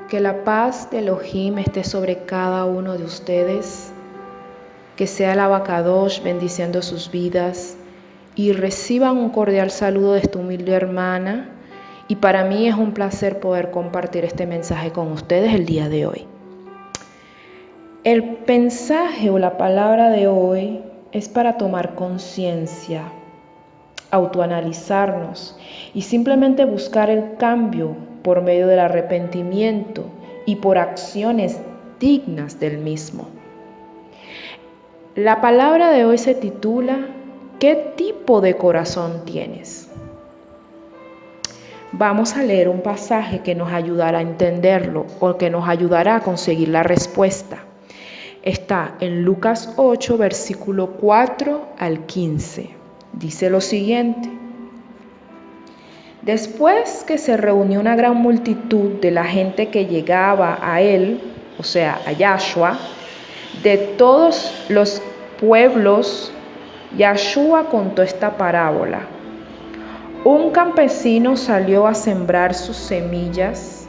Que la paz de Elohim esté sobre cada uno de ustedes, que sea el Abacadosh bendiciendo sus vidas y reciban un cordial saludo de esta humilde hermana. Y para mí es un placer poder compartir este mensaje con ustedes el día de hoy. El mensaje o la palabra de hoy es para tomar conciencia, autoanalizarnos y simplemente buscar el cambio por medio del arrepentimiento y por acciones dignas del mismo. La palabra de hoy se titula ¿Qué tipo de corazón tienes? Vamos a leer un pasaje que nos ayudará a entenderlo o que nos ayudará a conseguir la respuesta. Está en Lucas 8, versículo 4 al 15. Dice lo siguiente: Después que se reunió una gran multitud de la gente que llegaba a él, o sea, a Yahshua, de todos los pueblos, Yahshua contó esta parábola. Un campesino salió a sembrar sus semillas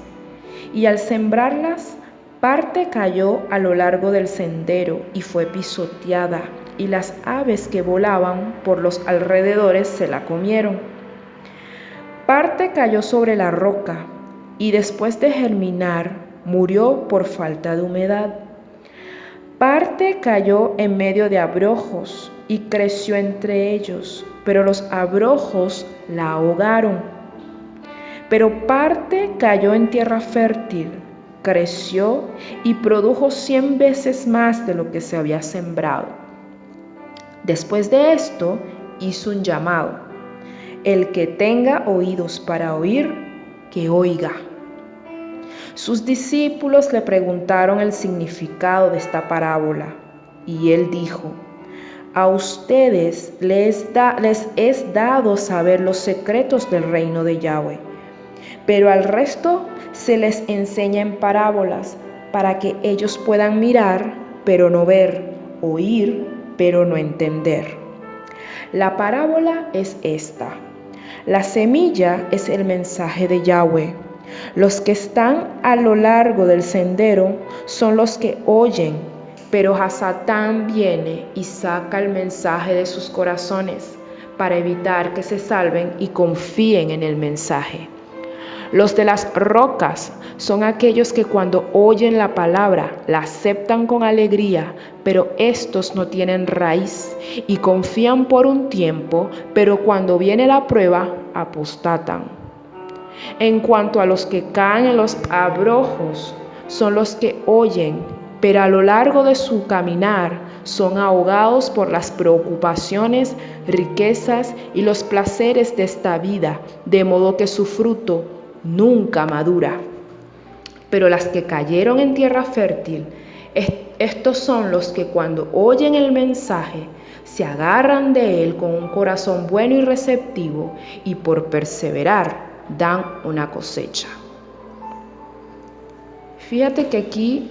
y al sembrarlas, parte cayó a lo largo del sendero y fue pisoteada, y las aves que volaban por los alrededores se la comieron. Parte cayó sobre la roca y después de germinar murió por falta de humedad. Parte cayó en medio de abrojos y creció entre ellos, pero los abrojos la ahogaron. Pero parte cayó en tierra fértil, creció y produjo 100 veces más de lo que se había sembrado. Después de esto hizo un llamado: el que tenga oídos para oír, que oiga. Sus discípulos le preguntaron el significado de esta parábola, y él dijo: a ustedes les es dado saber los secretos del reino de Yahweh, pero al resto se les enseña en parábolas, para que ellos puedan mirar, pero no ver, oír, pero no entender. La parábola es esta: la semilla es el mensaje de Yahweh. Los que están a lo largo del sendero son los que oyen, pero Hasatán viene y saca el mensaje de sus corazones para evitar que se salven y confíen en el mensaje. Los de las rocas son aquellos que cuando oyen la palabra la aceptan con alegría, pero estos no tienen raíz y confían por un tiempo, pero cuando viene la prueba apostatan. En cuanto a los que caen en los abrojos, son los que oyen, pero a lo largo de su caminar son ahogados por las preocupaciones, riquezas y los placeres de esta vida, de modo que su fruto nunca madura. Pero las que cayeron en tierra fértil, estos son los que cuando oyen el mensaje, se agarran de él con un corazón bueno y receptivo, y por perseverar dan una cosecha. Fíjate que aquí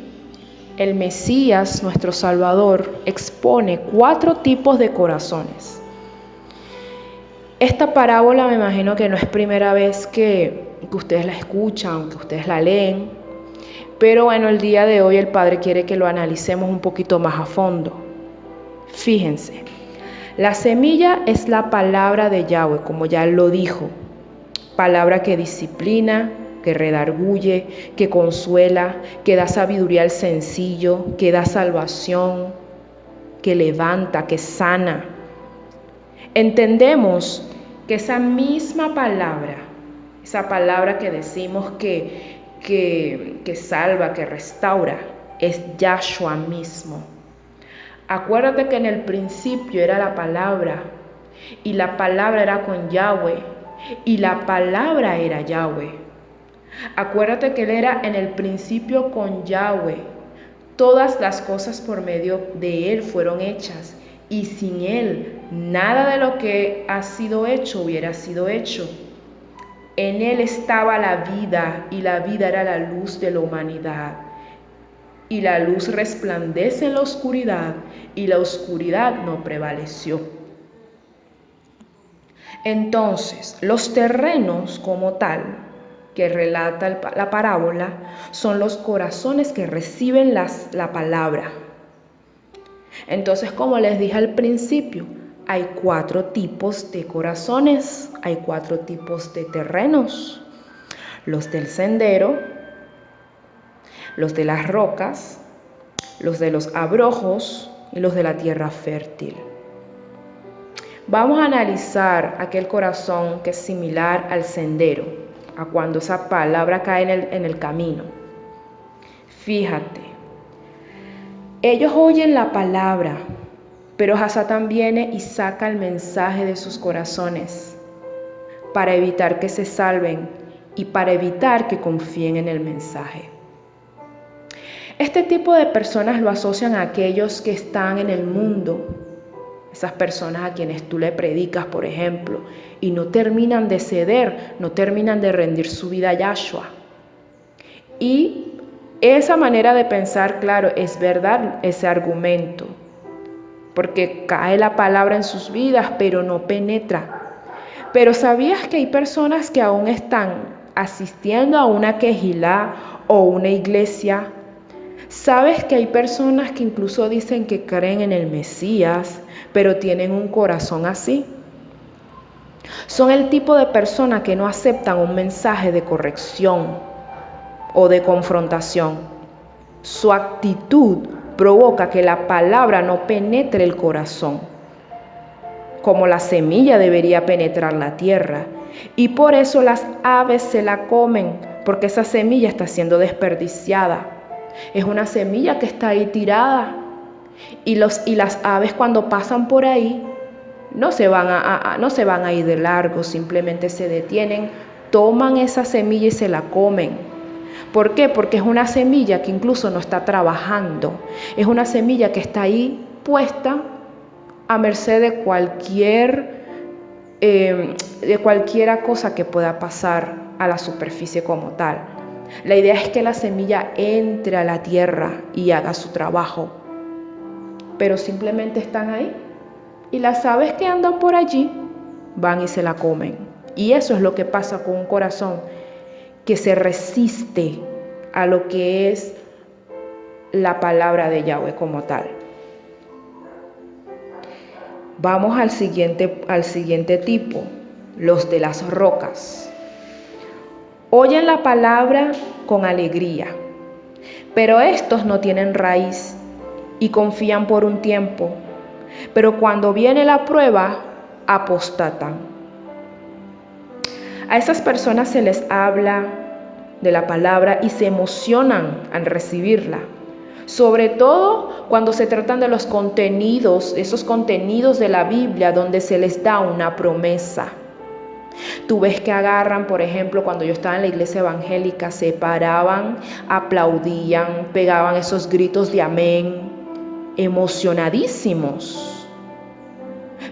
el Mesías, nuestro Salvador, expone 4 tipos de corazones. Esta parábola me imagino que no es primera vez que ustedes la escuchan, que ustedes la leen, pero bueno, el día de hoy el Padre quiere que lo analicemos un poquito más a fondo. Fíjense, la semilla es la palabra de Yahweh, como ya él lo dijo, palabra que disciplina, que redarguye, que consuela, que da sabiduría al sencillo, que da salvación, que levanta, que sana. Entendemos que esa misma palabra, esa palabra que decimos que salva, que restaura, es Yahshua mismo. Acuérdate que en el principio era la palabra, y la palabra era con Yahweh, y la palabra era Yahweh. Acuérdate que Él era en el principio con Yahweh. Todas las cosas por medio de Él fueron hechas, y sin Él nada de lo que ha sido hecho hubiera sido hecho. En Él estaba la vida, y la vida era la luz de la humanidad. Y la luz resplandece en la oscuridad, y la oscuridad no prevaleció. Entonces, los terrenos como tal que relata la parábola son los corazones que reciben la palabra. Entonces, como les dije al principio, hay 4 tipos de corazones, hay 4 tipos de terrenos: los del sendero, los de las rocas, los de los abrojos y los de la tierra fértil. Vamos a analizar aquel corazón que es similar al sendero, a cuando esa palabra cae en el camino. Fíjate, ellos oyen la palabra, pero Hasatán viene y saca el mensaje de sus corazones para evitar que se salven y para evitar que confíen en el mensaje. Este tipo de personas lo asocian a aquellos que están en el mundo, esas personas a quienes tú le predicas, por ejemplo, y no terminan de ceder, no terminan de rendir su vida a Yahshua. Y esa manera de pensar, claro, es verdad ese argumento, porque cae la palabra en sus vidas, pero no penetra. Pero ¿sabías que hay personas que aún están asistiendo a una quejilá o una iglesia? ¿Sabes que hay personas que incluso dicen que creen en el Mesías, pero tienen un corazón así? Son el tipo de personas que no aceptan un mensaje de corrección o de confrontación. Su actitud provoca que la palabra no penetre el corazón, como la semilla debería penetrar la tierra. Y por eso las aves se la comen, porque esa semilla está siendo desperdiciada. Es una semilla que está ahí tirada. Y las aves, cuando pasan por ahí, no se van a ir de largo, simplemente se detienen, toman esa semilla y se la comen. ¿Por qué? Porque es una semilla que incluso no está trabajando. Es una semilla que está ahí puesta a merced de cualquiera cosa que pueda pasar a la superficie como tal. La idea es que la semilla entre a la tierra y haga su trabajo, pero simplemente están ahí y las aves que andan por allí van y se la comen. Y eso es lo que pasa con un corazón que se resiste a lo que es la palabra de Yahweh como tal. Vamos al siguiente tipo, los de las rocas. Oyen la palabra con alegría, pero estos no tienen raíz y confían por un tiempo, pero cuando viene la prueba, apostatan. A esas personas se les habla de la palabra y se emocionan al recibirla, sobre todo cuando se tratan de los contenidos, esos contenidos de la Biblia donde se les da una promesa. Tú ves que agarran, por ejemplo, cuando yo estaba en la iglesia evangélica, se paraban, aplaudían, pegaban esos gritos de amén, emocionadísimos.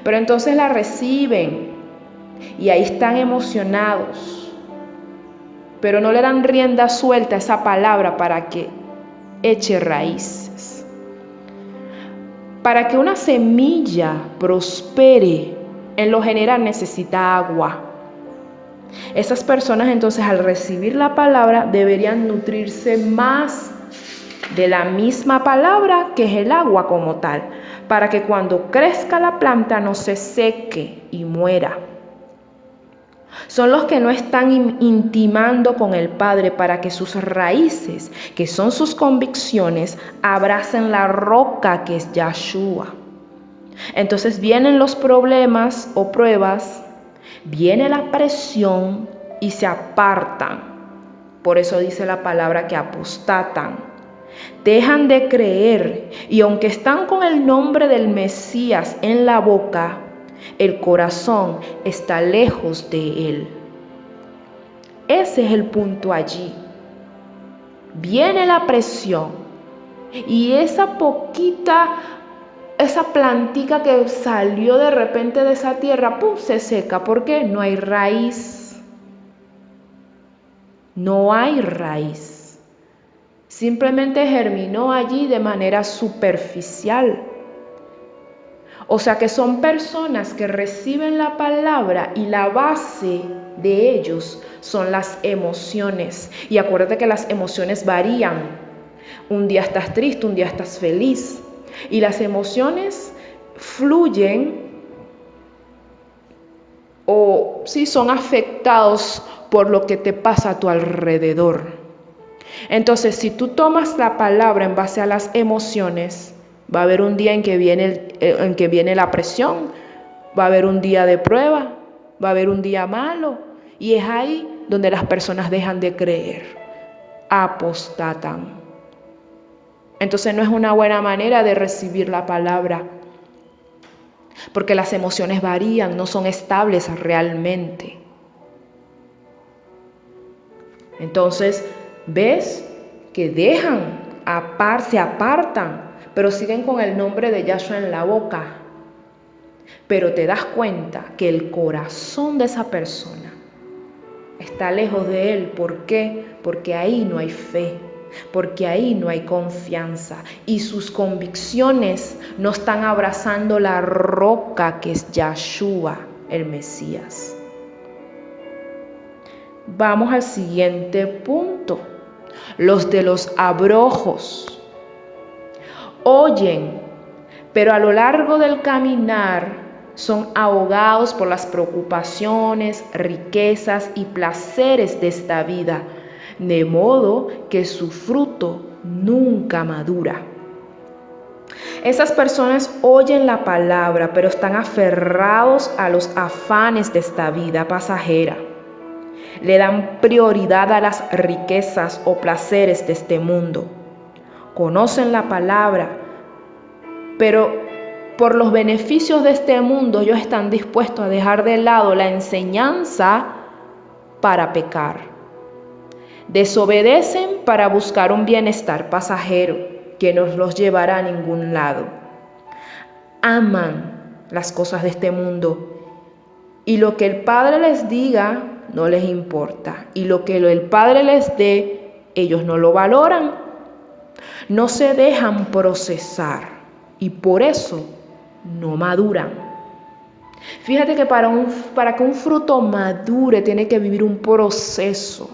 Pero entonces la reciben y ahí están emocionados, pero no le dan rienda suelta a esa palabra para que eche raíces. Para que una semilla prospere, en lo general necesita agua. Esas personas entonces al recibir la palabra deberían nutrirse más de la misma palabra que es el agua como tal, para que cuando crezca la planta no se seque y muera. Son los que no están intimando con el Padre para que sus raíces, que son sus convicciones, abracen la roca que es Yahshua. Entonces vienen los problemas o pruebas, viene la presión y se apartan. Por eso dice la palabra que apostatan. Dejan de creer y aunque están con el nombre del Mesías en la boca, el corazón está lejos de él. Ese es el punto allí. Viene la presión y esa plantica que salió de repente de esa tierra, ¡pum!, se seca. ¿Por qué? No hay raíz. No hay raíz. Simplemente germinó allí de manera superficial. O sea que son personas que reciben la palabra y la base de ellos son las emociones. Y acuérdate que las emociones varían. Un día estás triste, un día estás feliz. Y las emociones fluyen o sí son afectados por lo que te pasa a tu alrededor. Entonces, si tú tomas la palabra en base a las emociones, va a haber un día en que viene la presión, va a haber un día de prueba, va a haber un día malo, y es ahí donde las personas dejan de creer, apostatan. Entonces no es una buena manera de recibir la palabra, porque las emociones varían, no son estables realmente. Entonces, ves que se apartan, pero siguen con el nombre de Yahshua en la boca. Pero te das cuenta que el corazón de esa persona está lejos de él. ¿Por qué? Porque ahí no hay fe, porque ahí no hay confianza y sus convicciones no están abrazando la roca que es Yahshua, el Mesías. Vamos al siguiente punto. Los de los abrojos oyen, pero a lo largo del caminar son ahogados por las preocupaciones, riquezas y placeres de esta vida, de modo que su fruto nunca madura. Esas personas oyen la palabra, pero están aferrados a los afanes de esta vida pasajera. Le dan prioridad a las riquezas o placeres de este mundo. Conocen la palabra, pero por los beneficios de este mundo ellos están dispuestos a dejar de lado la enseñanza para pecar. Desobedecen para buscar un bienestar pasajero que no los llevará a ningún lado. Aman las cosas de este mundo y lo que el Padre les diga no les importa, y lo que el Padre les dé ellos no lo valoran. No se dejan procesar y por eso no maduran. Fíjate que para que un fruto madure tiene que vivir un proceso.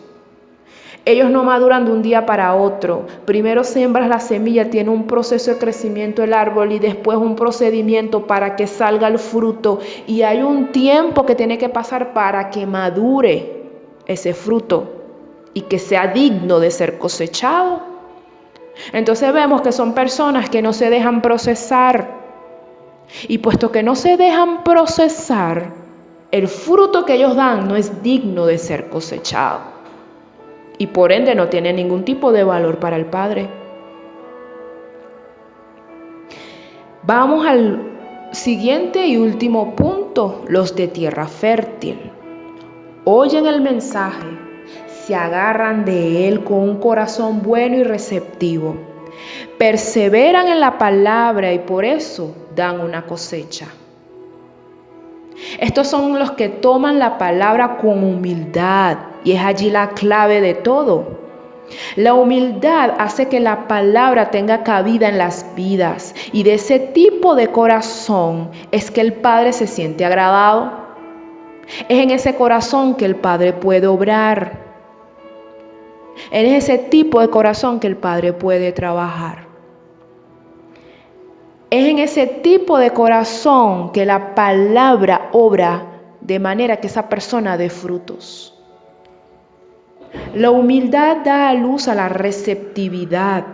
Ellos no maduran de un día para otro. Primero siembras la semilla, tiene un proceso de crecimiento el árbol y después un procedimiento para que salga el fruto. Y hay un tiempo que tiene que pasar para que madure ese fruto y que sea digno de ser cosechado. Entonces vemos que son personas que no se dejan procesar. Y puesto que no se dejan procesar, el fruto que ellos dan no es digno de ser cosechado. Y por ende no tiene ningún tipo de valor para el Padre. Vamos al siguiente y último punto, los de tierra fértil. Oyen el mensaje, se agarran de él con un corazón bueno y receptivo. Perseveran en la palabra y por eso dan una cosecha. Estos son los que toman la palabra con humildad y es allí la clave de todo. La humildad hace que la palabra tenga cabida en las vidas y de ese tipo de corazón es que el Padre se siente agradado. Es en ese corazón que el Padre puede obrar. Es ese tipo de corazón que el Padre puede trabajar. Es en ese tipo de corazón que la palabra obra de manera que esa persona dé frutos. La humildad da a luz a la receptividad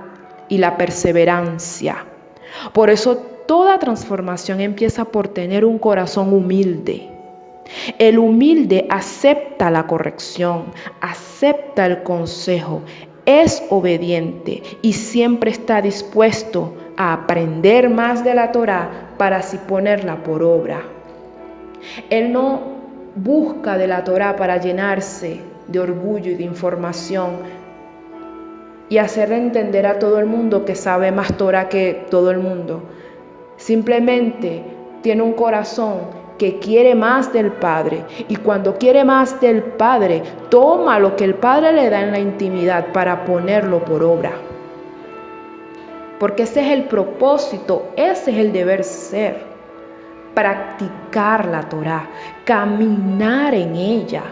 y la perseverancia. Por eso toda transformación empieza por tener un corazón humilde. El humilde acepta la corrección, acepta el consejo, es obediente y siempre está dispuesto a aprender más de la Torá para así ponerla por obra. Él no busca de la Torá para llenarse de orgullo y de información y hacerle entender a todo el mundo que sabe más Torá que todo el mundo. Simplemente tiene un corazón que quiere más del Padre y cuando quiere más del Padre, toma lo que el Padre le da en la intimidad para ponerlo por obra. Porque ese es el propósito, ese es el deber ser. Practicar la Torá, caminar en ella.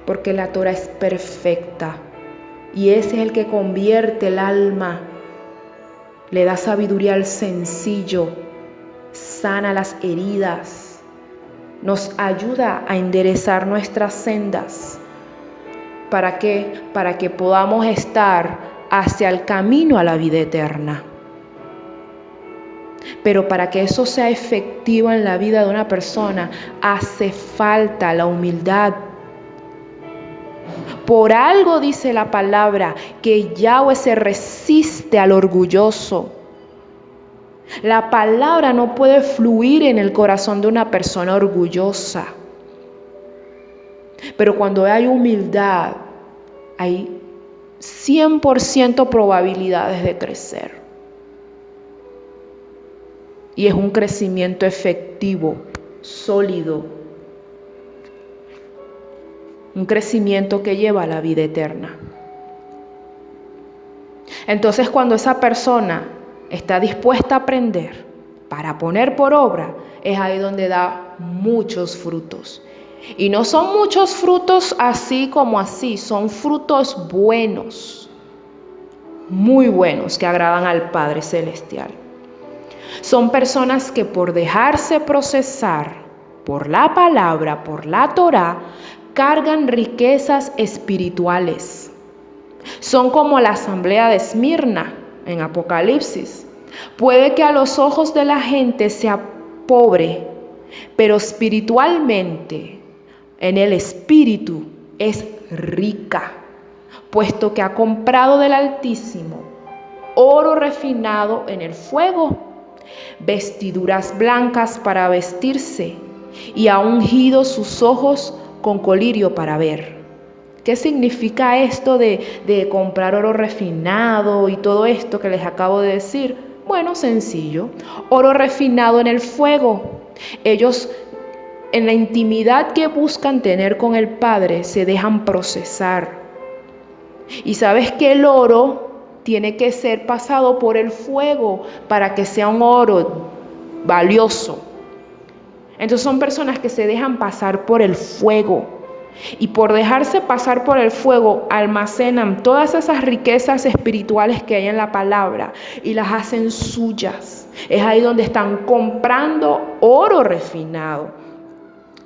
porque la Torah es perfecta y ese es el que convierte el alma, le da sabiduría al sencillo, sana las heridas, nos ayuda a enderezar nuestras sendas. ¿Para qué? Para que podamos estar hacia el camino a la vida eterna. Pero para que eso sea efectivo en la vida de una persona, hace falta la humildad. Por algo dice la palabra que Yahweh se resiste al orgulloso. La palabra no puede fluir en el corazón de una persona orgullosa. Pero cuando hay humildad, hay 100% probabilidades de crecer. Y es un crecimiento efectivo, sólido. Un crecimiento que lleva a la vida eterna. Entonces, cuando esa persona está dispuesta a aprender para poner por obra, es ahí donde da muchos frutos. Y no son muchos frutos así como así, son frutos buenos, muy buenos, que agradan al Padre Celestial. Son personas que por dejarse procesar por la palabra, por la Torah, cargan riquezas espirituales. Son como la asamblea de Esmirna en Apocalipsis. Puede que a los ojos de la gente sea pobre, pero espiritualmente, en el espíritu, es rica, puesto que ha comprado del Altísimo oro refinado en el fuego, vestiduras blancas para vestirse, y ha ungido sus ojos con colirio para ver. ¿Qué significa esto de comprar oro refinado y todo esto que les acabo de decir? Bueno, sencillo. Oro refinado en el fuego. Ellos, en la intimidad que buscan tener con el Padre, se dejan procesar. Y sabes que el oro tiene que ser pasado por el fuego para que sea un oro valioso. Entonces son personas que se dejan pasar por el fuego. Y por dejarse pasar por el fuego, almacenan todas esas riquezas espirituales que hay en la palabra y las hacen suyas. Es ahí donde están comprando oro refinado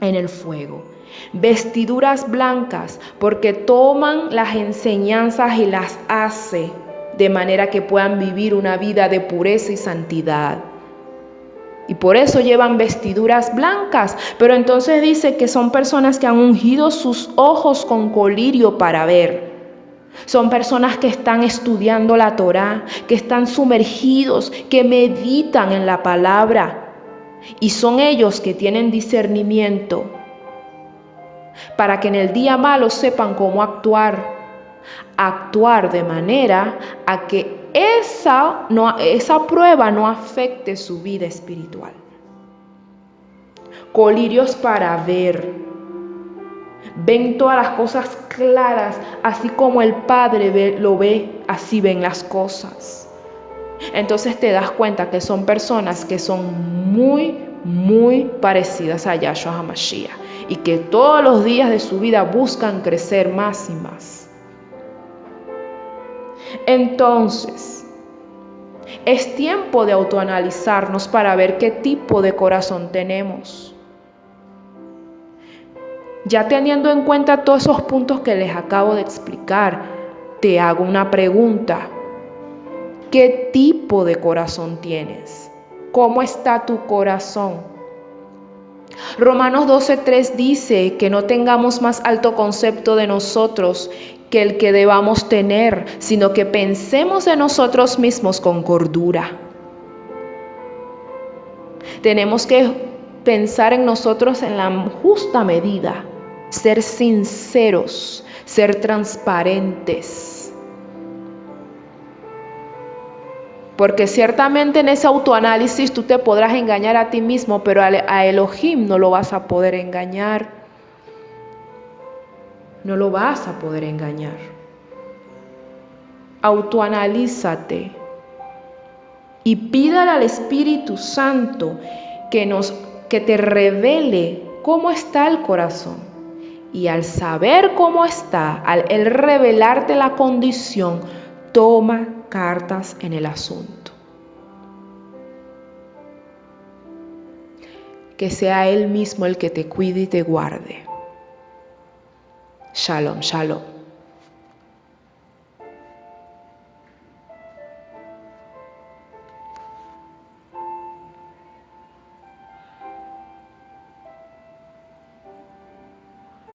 en el fuego. Vestiduras blancas, porque toman las enseñanzas y las hacen de manera que puedan vivir una vida de pureza y santidad. Y por eso llevan vestiduras blancas. Pero entonces dice que son personas que han ungido sus ojos con colirio para ver. Son personas que están estudiando la Torá, que están sumergidos, que meditan en la palabra. Y son ellos que tienen discernimiento para que en el día malo sepan cómo actuar. Actuar de manera a que esa prueba no afecte su vida espiritual. Colirios para ver. Ven todas las cosas claras, así como el Padre lo ve, así ven las cosas. Entonces te das cuenta que son personas que son muy, muy parecidas a Yahshua HaMashiach y que todos los días de su vida buscan crecer más y más. Entonces, es tiempo de autoanalizarnos para ver qué tipo de corazón tenemos. Ya teniendo en cuenta todos esos puntos que les acabo de explicar, te hago una pregunta. ¿Qué tipo de corazón tienes? ¿Cómo está tu corazón? Romanos 12:3 dice que no tengamos más alto concepto de nosotros que el que debamos tener, sino que pensemos en nosotros mismos con cordura. Tenemos que pensar en nosotros en la justa medida, ser sinceros, ser transparentes. Porque ciertamente en ese autoanálisis tú te podrás engañar a ti mismo, pero a Elohim no lo vas a poder engañar. No lo vas a poder engañar. Autoanalízate y pídale al Espíritu Santo que te revele cómo está el corazón, Y al saber cómo está, al Él revelarte la condición, toma cartas en el asunto. Que sea Él mismo el que te cuide y te guarde. Shalom, shalom.